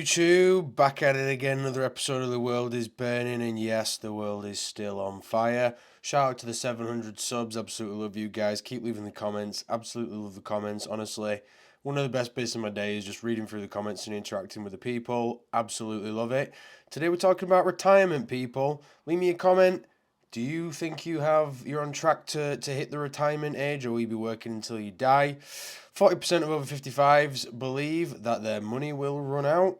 YouTube, back at it again. Another episode of The World is Burning, and yes, the world is still on fire. Shout out to the 700 subs. Absolutely love you guys. Keep leaving the comments. Absolutely love the comments. Honestly, one of the best bits of my day is just reading through the comments and interacting with the people. Absolutely love it. Today we're talking about retirement, people. Leave me a comment. Do you think you're on track to hit the retirement age, or will you be working until you die? 40% of over 55s believe that their money will run out.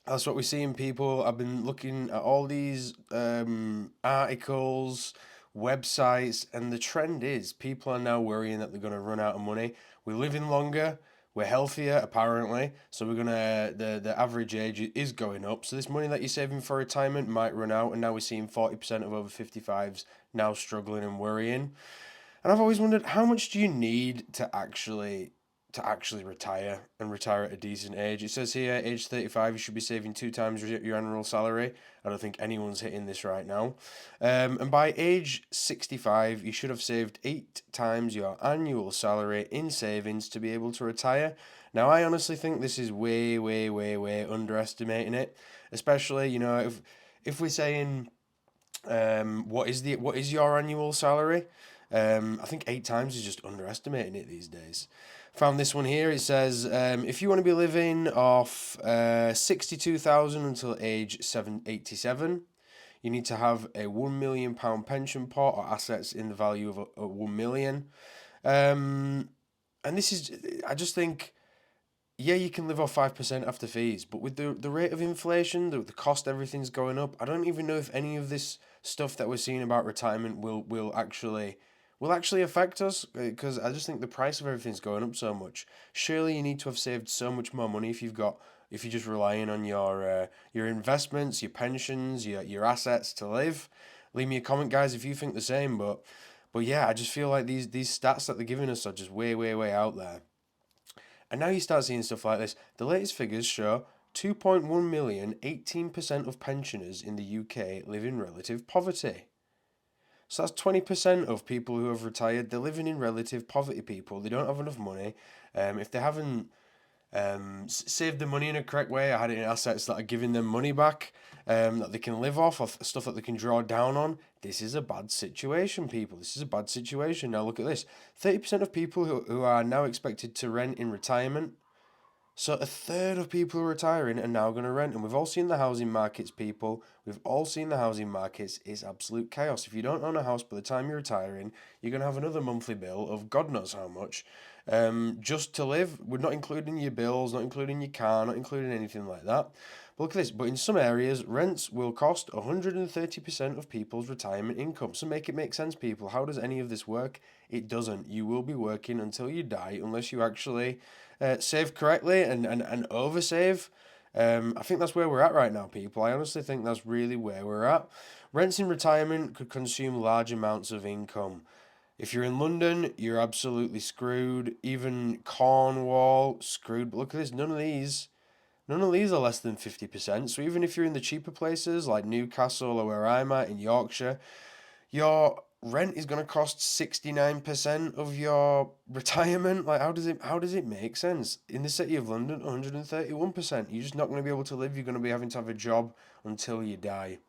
That's what we're seeing, people. I've been looking at all these articles, websites, and the trend is people are now worrying that they're going to run out of money. We're living longer, we're healthier apparently, so the average age is going up. So this money that you're saving for retirement might run out, and now we're seeing 40% of over 55s now struggling and worrying. And I've always wondered, how much do you need to actually retire and retire at a decent age? It says here, age 35, you should be saving 2 times your annual salary. I don't think anyone's hitting this right now. And by age 65, you should have saved 8 times your annual salary in savings to be able to retire. Now, I honestly think this is way, way, way, way underestimating it. Especially, if we're saying, what is your annual salary? I think 8 times is just underestimating it these days. Found this one here. It says, if you want to be living off 62,000 until age 87, you need to have a £1 million pension pot or assets in the value of 1 million. And this is, I just think, yeah, you can live off 5% after fees, but with the rate of inflation, the cost everything's going up. I don't even know if any of this stuff that we're seeing about retirement will actually affect us, because I just think the price of everything's going up so much. Surely you need to have saved so much more money if you're just relying on your investments, your pensions, your assets to live. Leave me a comment, guys, if you think the same. But yeah, I just feel like these stats that they're giving us are just way, way, way out there. And now you start seeing stuff like this. The latest figures show 2.1 million, 18% of pensioners in the UK live in relative poverty. So that's 20% of people who have retired. They're living in relative poverty, people. They don't have enough money. If they haven't saved the money in a correct way, or had it in assets that are giving them money back, that they can live off, of stuff that they can draw down on, this is a bad situation, people. This is a bad situation. Now look at this. 30% of people who are now expected to rent in retirement. So a third of people who are retiring are now going to rent. And we've all seen the housing markets, people. We've all seen the housing markets. It's absolute chaos. If you don't own a house by the time you're retiring, you're going to have another monthly bill of God knows how much, just to live. We're not including your bills, not including your car, not including anything like that. But look at this. But in some areas, rents will cost 130% of people's retirement income. So make it make sense, people. How does any of this work? It doesn't. You will be working until you die unless you actually save correctly and oversave. I think that's where we're at right now, people. I honestly think that's really where we're at. Rents in retirement could consume large amounts of income. If you're in London, you're absolutely screwed. Even Cornwall, screwed. But look at this, none of these are less than 50%. So even if you're in the cheaper places like Newcastle or where I'm at in Yorkshire, your rent is going to cost 69% of your retirement. Like, how does it make sense? In the city of London, 131%. You're just not going to be able to live. You're going to be having to have a job until you die.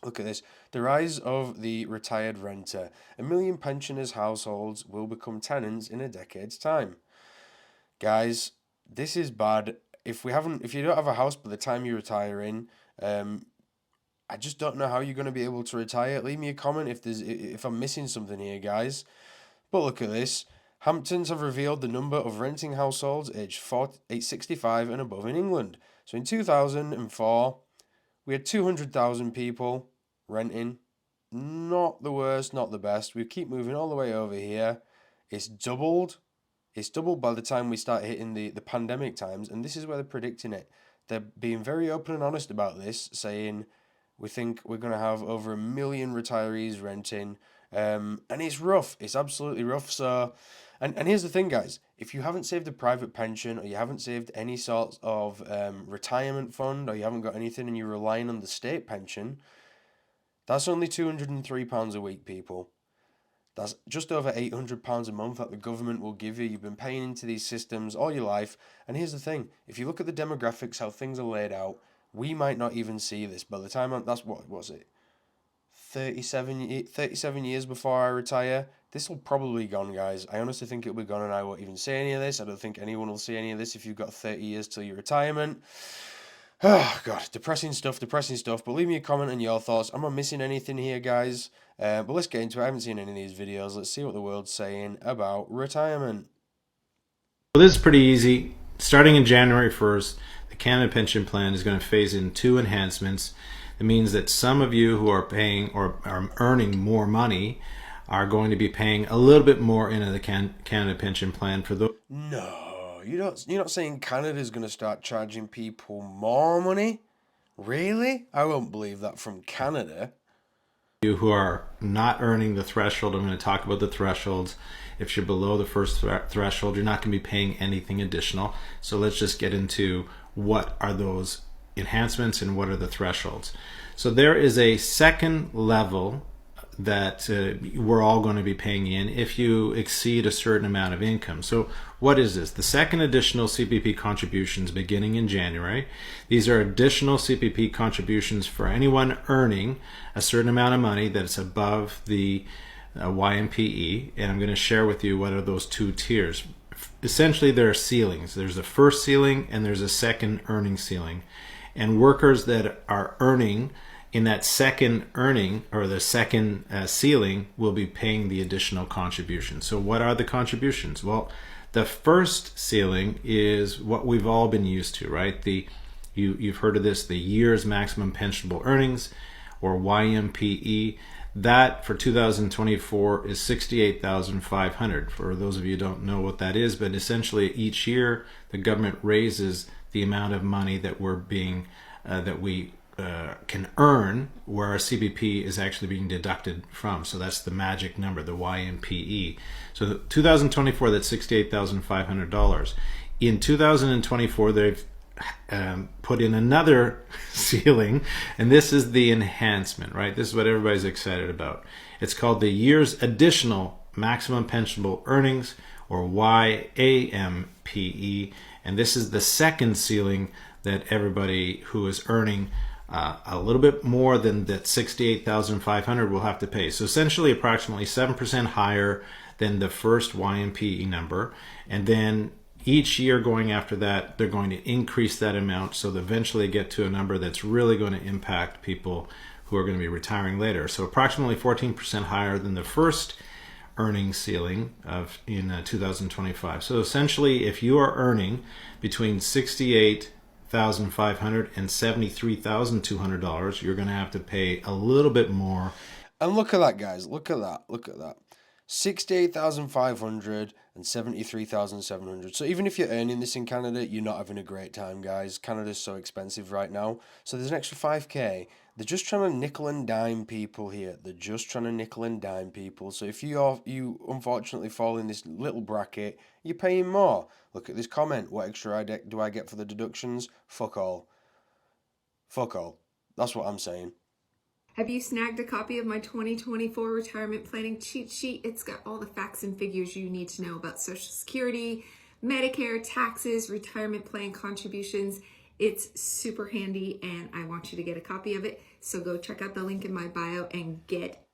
Look at this. The rise of the retired renter. 1 million pensioners' households will become tenants in a decade's time. Guys, this is bad. If you don't have a house by the time you retire in, I just don't know how you're going to be able to retire. Leave me a comment if I'm missing something here, guys. But look at this. Hamptons have revealed the number of renting households aged 65 and above in England. So in 2004, we had 200,000 people renting. Not the worst, not the best. We keep moving all the way over here. It's doubled. It's doubled by the time we start hitting the pandemic times, and this is where they're predicting it. They're being very open and honest about this, saying we think we're going to have over 1 million retirees renting, and it's rough. It's absolutely rough. So, and here's the thing, guys. If you haven't saved a private pension, or you haven't saved any sort of retirement fund, or you haven't got anything and you're relying on the state pension, that's only £203 a week, people. That's just over £800 a month that the government will give you. You've been paying into these systems all your life. And here's the thing, if you look at the demographics, how things are laid out, we might not even see this by the time that's what was it? 37 years before I retire. This will probably be gone, guys. I honestly think it'll be gone, and I won't even see any of this. I don't think anyone will see any of this if you've got 30 years till your retirement. Oh, God, depressing stuff, depressing stuff. But leave me a comment on your thoughts. Am I missing anything here, guys? But let's get into it. I haven't seen any of these videos. Let's see what the world's saying about retirement. Well, this is pretty easy. Starting in January 1st, the Canada Pension Plan is going to phase in 2 enhancements. It means that some of you who are paying or are earning more money are going to be paying a little bit more into the Canada Pension Plan for those. No, you're not saying Canada's going to start charging people more money? Really? I won't believe that from Canada. You who are not earning the threshold, I'm going to talk about the thresholds. If you're below the first threshold, you're not going to be paying anything additional. So let's just get into what are those enhancements and what are the thresholds. So there is a second level that we're all going to be paying in if you exceed a certain amount of income. So what is this? The second additional CPP contributions beginning in January. These are additional CPP contributions for anyone earning a certain amount of money that's above the YMPE, and I'm going to share with you what are those 2 tiers. Essentially, there are ceilings. There's a first ceiling and there's a second earning ceiling. And workers that are earning in that second earning or the second ceiling will be paying the additional contributions. So what are the contributions? Well, the first ceiling is what we've all been used to, right? You've heard of this, the year's maximum pensionable earnings, or YMPE. That for 2024 is $68,500. For those of you who don't know what that is, but essentially each year the government raises the amount of money that we can earn, where our CPP is actually being deducted from. So that's the magic number, the YMPE. So 2024, that's $68,500. In 2024, they've put in another ceiling, and this is the enhancement, right? This is what everybody's excited about. It's called the year's additional maximum pensionable earnings, or YAMPE, and this is the second ceiling that everybody who is earning a little bit more than that $68,500 will have to pay. So essentially approximately 7% higher than the first YMPE number, and then each year going after that, they're going to increase that amount so that eventually they get to a number that's really going to impact people who are going to be retiring later. So approximately 14% higher than the first earning ceiling in 2025. So essentially, if you are earning between $68,500 and $73,200, you're going to have to pay a little bit more. And look at that, guys. Look at that. Look at that. 68,500 and 73,700. So even if you're earning this in Canada, you're not having a great time, guys. Canada's so expensive right now. So there's an extra 5k. They're just trying to nickel and dime people here. They're just trying to nickel and dime people. So if you unfortunately fall in this little bracket, you're paying more. Look at this comment. What extra do I get for the deductions? Fuck all. Fuck all. That's what I'm saying. Have you snagged a copy of my 2024 retirement planning cheat sheet? It's got all the facts and figures you need to know about Social Security, Medicare, taxes, retirement plan contributions. It's super handy, and I want you to get a copy of it. So go check out the link in my bio and get.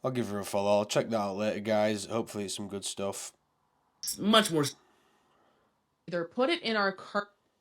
I'll give her a follow. I'll check that out later, guys. Hopefully it's some good stuff. Much more. Either put it in our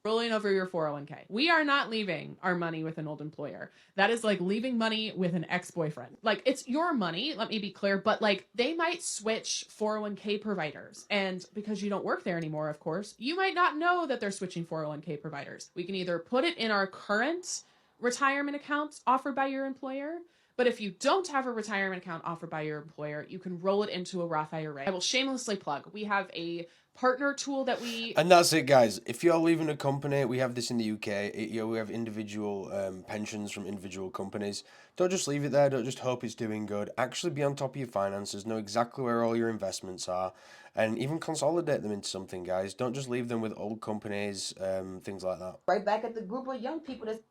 rolling over your 401k. We are not leaving our money with an old employer. That is like leaving money with an ex-boyfriend. Like, it's your money, let me be clear, but like they might switch 401k providers. And because you don't work there anymore, of course, you might not know that they're switching 401k providers. We can either put it in our current retirement account offered by your employer, but if you don't have a retirement account offered by your employer, you can roll it into a Roth IRA. I will shamelessly plug. We have a partner tool that we... And that's it, guys. If you're leaving a company, we have this in the UK. We have individual pensions from individual companies. Don't just leave it there. Don't just hope it's doing good. Actually be on top of your finances. Know exactly where all your investments are. And even consolidate them into something, guys. Don't just leave them with old companies, things like that. Right back at the group of young people that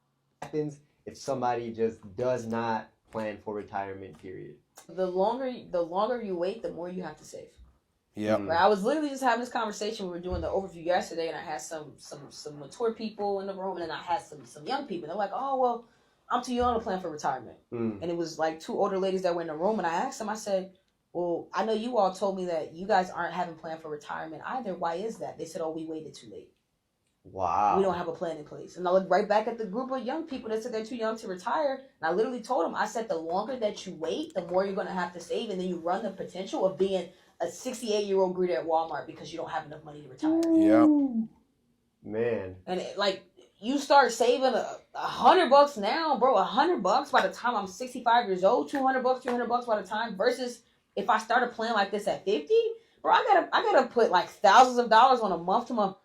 happens if somebody just does not plan for retirement, period. The longer you wait, the more you have to save. Yeah. Right. I was literally just having this conversation. We were doing the overview yesterday, and I had some mature people in the room, and then I had some young people. And they're like, "Oh, well, I'm too young to plan for retirement." And it was like two older ladies that were in the room, and I asked them. I said, "Well, I know you all told me that you guys aren't having a plan for retirement either. Why is that?" They said, "Oh, we waited too late. Wow. We don't have a plan in place." And I looked right back at the group of young people that said they're too young to retire. And I literally told them, I said, the longer that you wait, the more you're going to have to save. And then you run the potential of being a 68-year-old greeter at Walmart because you don't have enough money to retire. Yeah. Man. And you start saving $100 now, bro. $100 by the time I'm 65 years old. $200, $300 by the time. Versus if I start a plan like this at 50, bro, I gotta put like thousands of dollars on a month to month.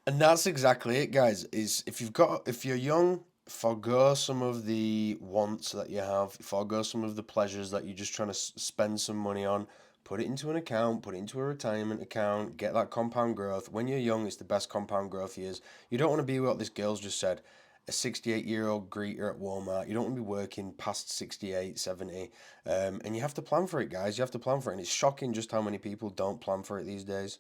And that's exactly it, guys. Is if you're young, forgo some of the wants that you have, forgo some of the pleasures that you're just trying to spend some money on. Put it into an account, put it into a retirement account, get that compound growth. When you're young, it's the best compound growth years. You don't want to be what this girl's just said, a 68-year-old greeter at Walmart. You don't want to be working past 68, 70. And you have to plan for it, guys. You have to plan for it. And it's shocking just how many people don't plan for it these days.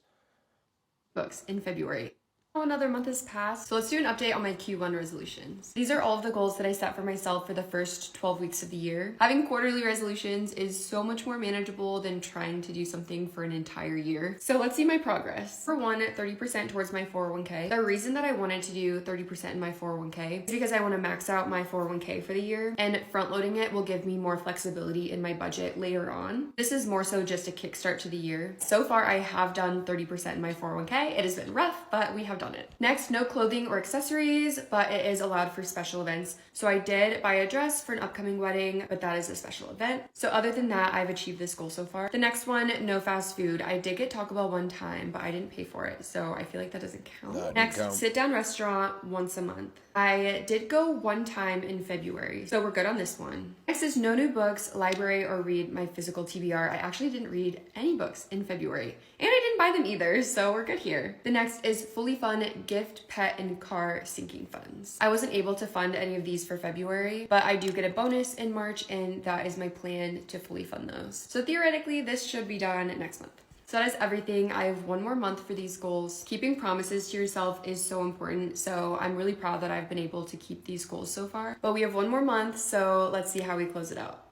Books in February. Another month has passed, so let's do an update on my Q1 resolutions. These are all of the goals that I set for myself for the first 12 weeks of the year. Having quarterly resolutions is so much more manageable than trying to do something for an entire year. So let's see my progress. For one, 30% towards my 401k. The reason that I wanted to do 30% in my 401k is because I want to max out my 401k for the year, and front loading it will give me more flexibility in my budget later on. This is more so just a kickstart to the year. So far, I have done 30% in my 401k. It has been rough, but we have done it. Next, no clothing or accessories, but it is allowed for special events. So I did buy a dress for an upcoming wedding, but that is a special event. So other than that, I've achieved this goal so far. The next one, no fast food. I did get Taco Bell one time, but I didn't pay for it. So I feel like that doesn't count. Next, sit down restaurant once a month. I did go one time in February, so we're good on this one. Next is no new books, library, or read my physical TBR. I actually didn't read any books in February, and I didn't buy them either, so we're good here. The next is fully fund gift, pet, and car sinking funds. I wasn't able to fund any of these for February, but I do get a bonus in March, and that is my plan to fully fund those. So theoretically, this should be done next month. So that is everything. I have one more month for these goals. Keeping promises to yourself is so important, so I'm really proud that I've been able to keep these goals so far. But we have one more month, so let's see how we close it out.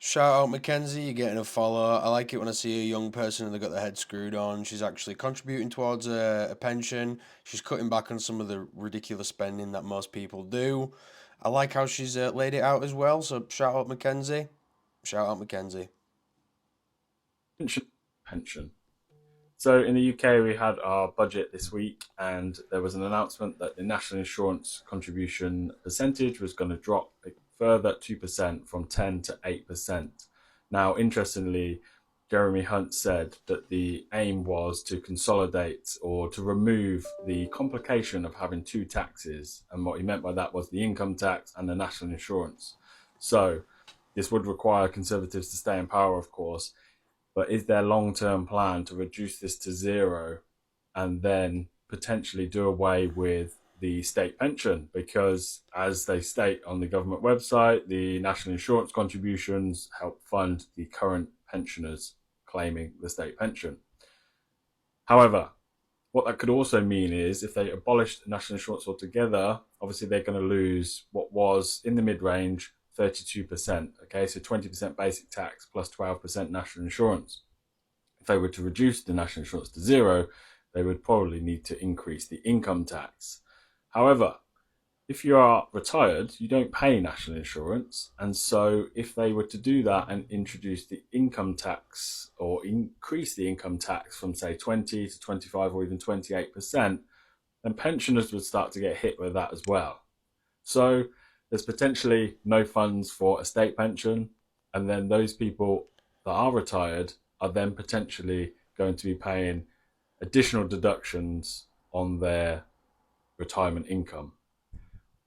Shout out Mackenzie, you're getting a follow. I like it when I see a young person and they've got their head screwed on. She's actually contributing towards a pension. She's cutting back on some of the ridiculous spending that most people do. I like how she's laid it out as well, so shout out Mackenzie. Shout out Mackenzie. Pension. So in the UK, we had our budget this week, and there was an announcement that the national insurance contribution percentage was going to drop a further 2% from 10 to 8%. Now, interestingly, Jeremy Hunt said that the aim was to consolidate or to remove the complication of having two taxes. And what he meant by that was the income tax and the national insurance. So this would require Conservatives to stay in power, of course. But is their long-term plan to reduce this to zero and then potentially do away with the state pension? Because as they state on the government website, the national insurance contributions help fund the current pensioners claiming the state pension. However, what that could also mean is if they abolish national insurance altogether, obviously they're going to lose what was in the mid-range 32%, okay, so 20% basic tax plus 12% national insurance. If they were to reduce the national insurance to zero, they would probably need to increase the income tax. However, if you are retired, you don't pay national insurance, and so if they were to do that and introduce the income tax or increase the income tax from say 20 to 25 or even 28%, then pensioners would start to get hit with that as well. So there's potentially no funds for a state pension, and then those people that are retired are then potentially going to be paying additional deductions on their retirement income.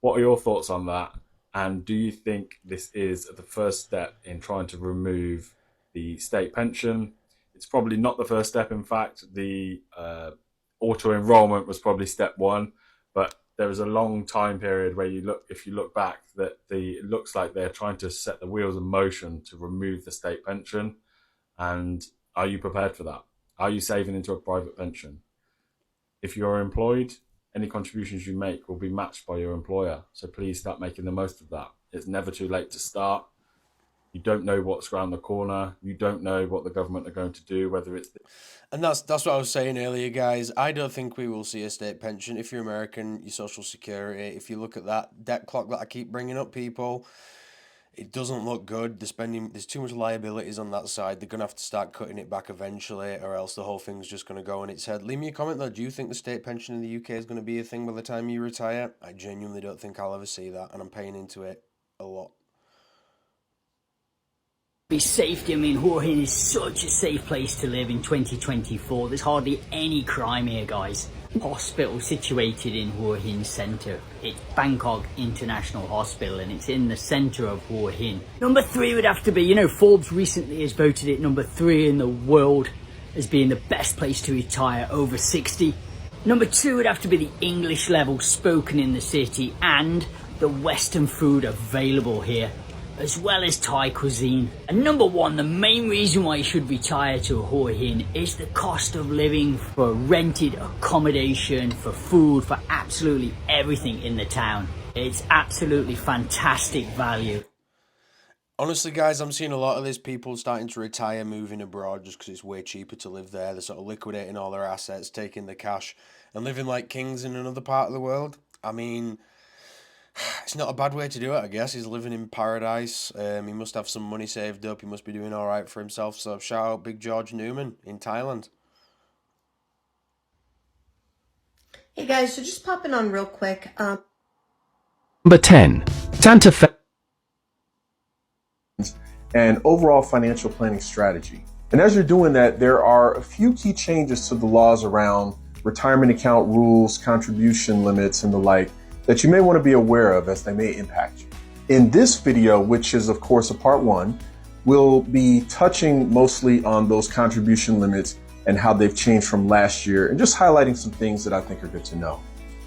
What are your thoughts on that? And do you think this is the first step in trying to remove the state pension? It's probably not the first step. In fact, the auto enrollment was probably step one, but there was a long time period where if you look back, that it looks like they're trying to set the wheels in motion to remove the state pension. And are you prepared for that? Are you saving into a private pension? If you're employed, any contributions you make will be matched by your employer. So please start making the most of that. It's never too late to start. You don't know what's around the corner. You don't know what the government are going to do, whether it's... And that's what I was saying earlier, guys. I don't think we will see a state pension. If you're American, your Social Security, if you look at that debt clock that I keep bringing up, people, it doesn't look good. There's too much liabilities on that side. They're going to have to start cutting it back eventually, or else the whole thing's just going to go on its head. Leave me a comment, though. Do you think the state pension in the UK is going to be a thing by the time you retire? I genuinely don't think I'll ever see that, and I'm paying into it a lot. Be safety. I mean, Hua Hin is such a safe place to live in 2024. There's hardly any crime here, guys. Hospital situated in Hua Hin Centre. It's Bangkok International Hospital, and it's in the centre of Hua Hin. Number 3 would have to be, Forbes recently has voted it number 3 in the world as being the best place to retire over 60. Number 2 would have to be the English level spoken in the city and the Western food available here, as well as Thai cuisine. And number 1, the main reason why you should retire to Hua Hin is the cost of living for rented accommodation, for food, for absolutely everything in the town. It's absolutely fantastic value. Honestly, guys, I'm seeing a lot of these people starting to retire, moving abroad just because it's way cheaper to live there. They're sort of liquidating all their assets, taking the cash, and living like kings in another part of the world. I mean, it's not a bad way to do it, I guess. He's living in paradise. He must have some money saved up. He must be doing all right for himself. So shout out Big George Newman in Thailand. Hey guys, so just popping on real quick. Number 10, Santa Fe. And overall financial planning strategy. And as you're doing that, there are a few key changes to the laws around retirement account rules, contribution limits, and the like that you may want to be aware of as they may impact you. In this video, which is of course a part 1, we'll be touching mostly on those contribution limits and how they've changed from last year, and just highlighting some things that I think are good to know.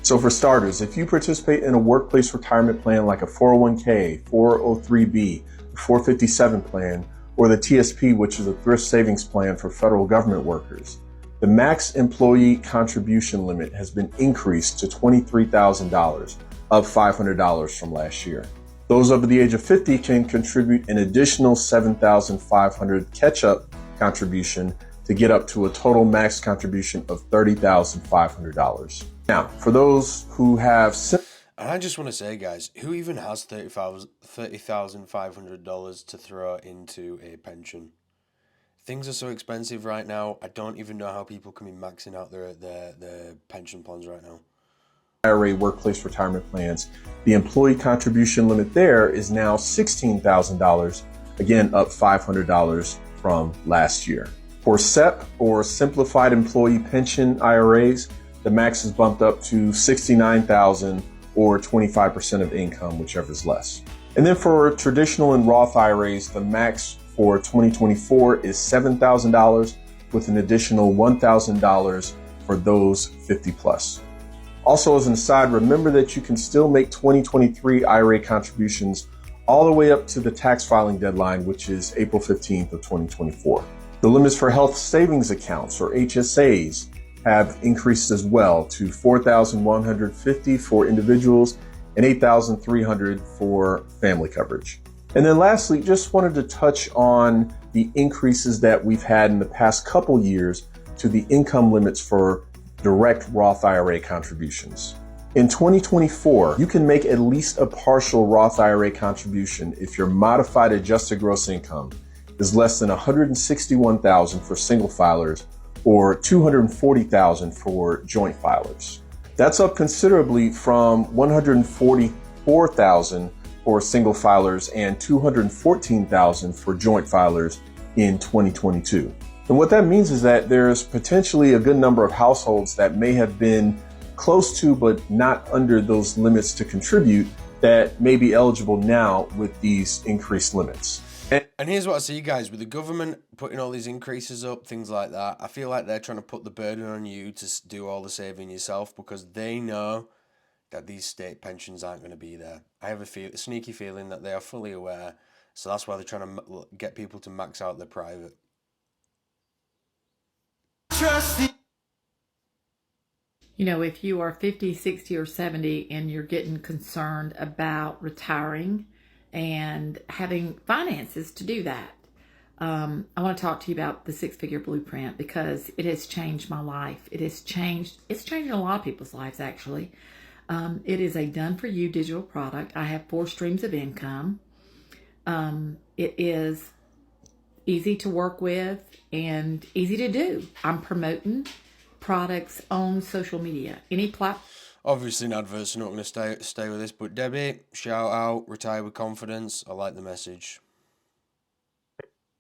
So for starters, if you participate in a workplace retirement plan like a 401k, 403b, 457 plan, or the TSP, which is a thrift savings plan for federal government workers, the max employee contribution limit has been increased to $23,000, up $500 from last year. Those over the age of 50 can contribute an additional $7,500 catch-up contribution to get up to a total max contribution of $30,500. Now, for those who have... And I just want to say, guys, who even has $30,500 to throw into a pension? Things are so expensive right now. I don't even know how people can be maxing out their pension plans right now. IRA workplace retirement plans, the employee contribution limit there is now $16,000, again up $500 from last year. For SEP, or Simplified Employee Pension IRAs, the max is bumped up to $69,000 or 25% of income, whichever is less. And then for traditional and Roth IRAs, the max for 2024 is $7,000 with an additional $1,000 for those 50 plus. Also, as an aside, remember that you can still make 2023 IRA contributions all the way up to the tax filing deadline, which is April 15th of 2024. The limits for health savings accounts, or HSAs, have increased as well to $4,150 for individuals and $8,300 for family coverage. And then lastly, just wanted to touch on the increases that we've had in the past couple years to the income limits for direct Roth IRA contributions. In 2024, you can make at least a partial Roth IRA contribution if your modified adjusted gross income is less than $161,000 for single filers or $240,000 for joint filers. That's up considerably from $144,000 for single filers and $214,000 for joint filers in 2022. And what that means is that there's potentially a good number of households that may have been close to but not under those limits to contribute that may be eligible now with these increased limits. And here's what I see, guys, with the government putting all these increases up, things like that, I feel like they're trying to put the burden on you to do all the saving yourself because they know that these state pensions aren't going to be there. I have a sneaky feeling that they are fully aware, so that's why they're trying to get people to max out their private. You know, if you are 50, 60, or 70 and you're getting concerned about retiring and having finances to do that, I want to talk to you about the six-figure blueprint because it has changed my life. It's changing a lot of people's lives, actually. It is a done-for-you digital product. I have 4 streams of income. It is easy to work with and easy to do. I'm promoting products on social media. Any platform. Obviously, an advert, so not going to stay with this. But Debbie, shout out, retire with confidence. I like the message.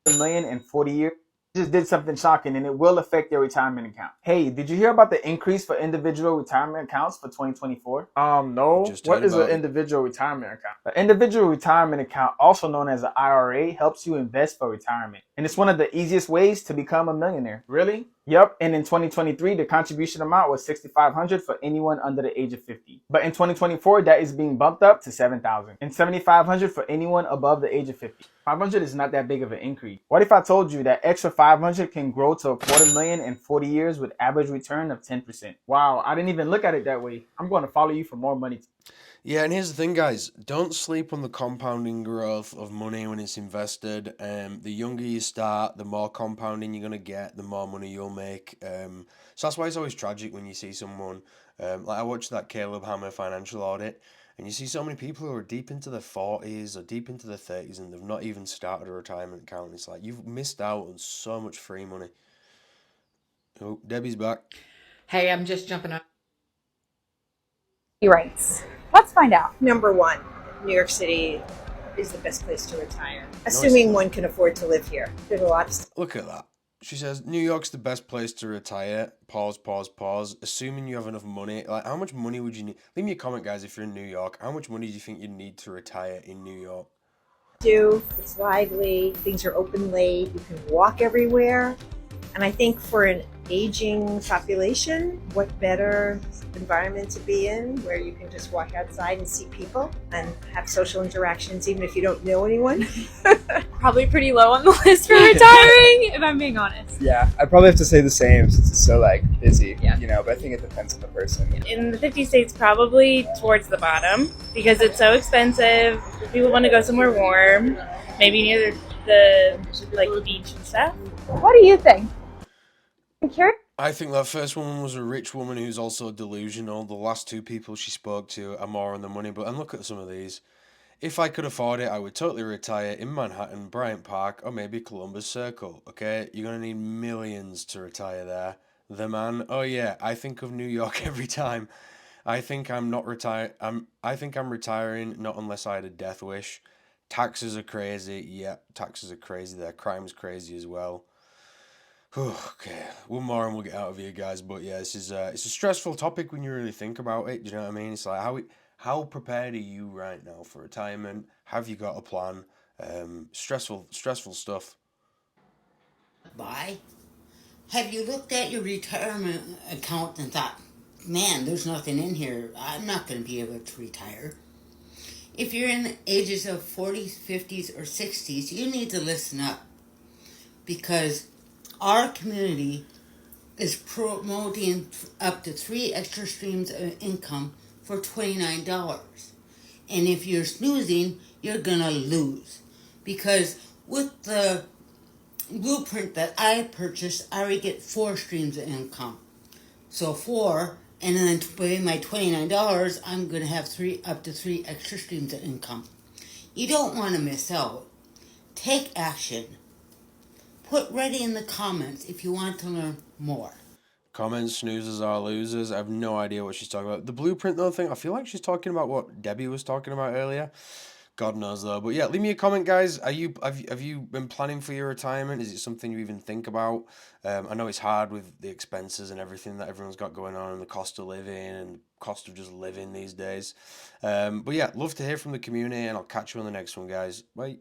$1 million in 40 years. Just did something shocking and it will affect your retirement account. Hey, did you hear about the increase for individual retirement accounts for 2024? No. What is an individual retirement account? An individual retirement account, also known as an IRA, helps you invest for retirement. And it's one of the easiest ways to become a millionaire. Really? Yep. And in 2023, the contribution amount was $6,500 for anyone under the age of 50. But in 2024, that is being bumped up to $7,000 and $7,500 for anyone above the age of 50. 500 is not that big of an increase. What if I told you that extra 500 can grow to $250,000 in 40 years with average return of 10%? Wow, I didn't even look at it that way. I'm going to follow you for more money. Yeah, and here's the thing, guys. Don't sleep on the compounding growth of money when it's invested. The younger you start, the more compounding you're going to get, the more money you'll make. So that's why it's always tragic when you see someone, like I watched that Caleb Hammer financial audit, and you see so many people who are deep into their 40s or deep into their 30s and they've not even started a retirement account. It's like, you've missed out on so much free money. Oh, Debbie's back. Hey, I'm just jumping up. Rights. Let's find out. Number 1, New York City is the best place to retire, assuming one can afford to live here. There's a lot of Look at that. She says, New York's the best place to retire. Pause. Assuming you have enough money. Like, how much money would you need? Leave me a comment, guys, if you're in New York. How much money do you think you'd need to retire in New York? It's lively. Things are open late. You can walk everywhere. And I think for an aging population, what better environment to be in where you can just walk outside and see people and have social interactions even if you don't know anyone. Probably pretty low on the list for retiring, if I'm being honest. Yeah, I'd probably have to say the same since it's so busy, but I think it depends on the person. In the 50 states, probably towards the bottom because it's so expensive. People want to go somewhere warm, maybe near the beach and stuff. What do you think? I think that first woman was a rich woman who's also delusional. The last 2 people she spoke to are more on the money. And look at some of these. If I could afford it, I would totally retire in Manhattan, Bryant Park, or maybe Columbus Circle. Okay, you're gonna need millions to retire there. The man. Oh yeah, I think of New York every time. I think I'm retiring not unless I had a death wish. Taxes are crazy. Yeah, taxes are crazy there. Crime's crazy as well. Okay, one more and we'll get out of here, guys. But yeah, it's a stressful topic when you really think about it. Do you know what I mean? It's like, how prepared are you right now for retirement? Have you got a plan? Stressful stuff. Buy? Have you looked at your retirement account and thought, man, there's nothing in here. I'm not going to be able to retire. If you're in the ages of 40s, 50s, or 60s, you need to listen up because our community is promoting up to 3 extra streams of income for $29. And if you're snoozing, you're gonna lose. Because with the blueprint that I purchased, I already get 4 streams of income. So 4, and then with my $29, I'm gonna have up to 3 extra streams of income. You don't want to miss out. Take action. Put ready in the comments if you want to learn more. Comments, snoozers are losers. I have no idea what she's talking about. The blueprint though thing, I feel like she's talking about what Debbie was talking about earlier. God knows though. But yeah, leave me a comment, guys. Have you been planning for your retirement? Is it something you even think about? I know it's hard with the expenses and everything that everyone's got going on and the cost of living and cost of just living these days. But yeah, love to hear from the community and I'll catch you on the next one, guys. Bye.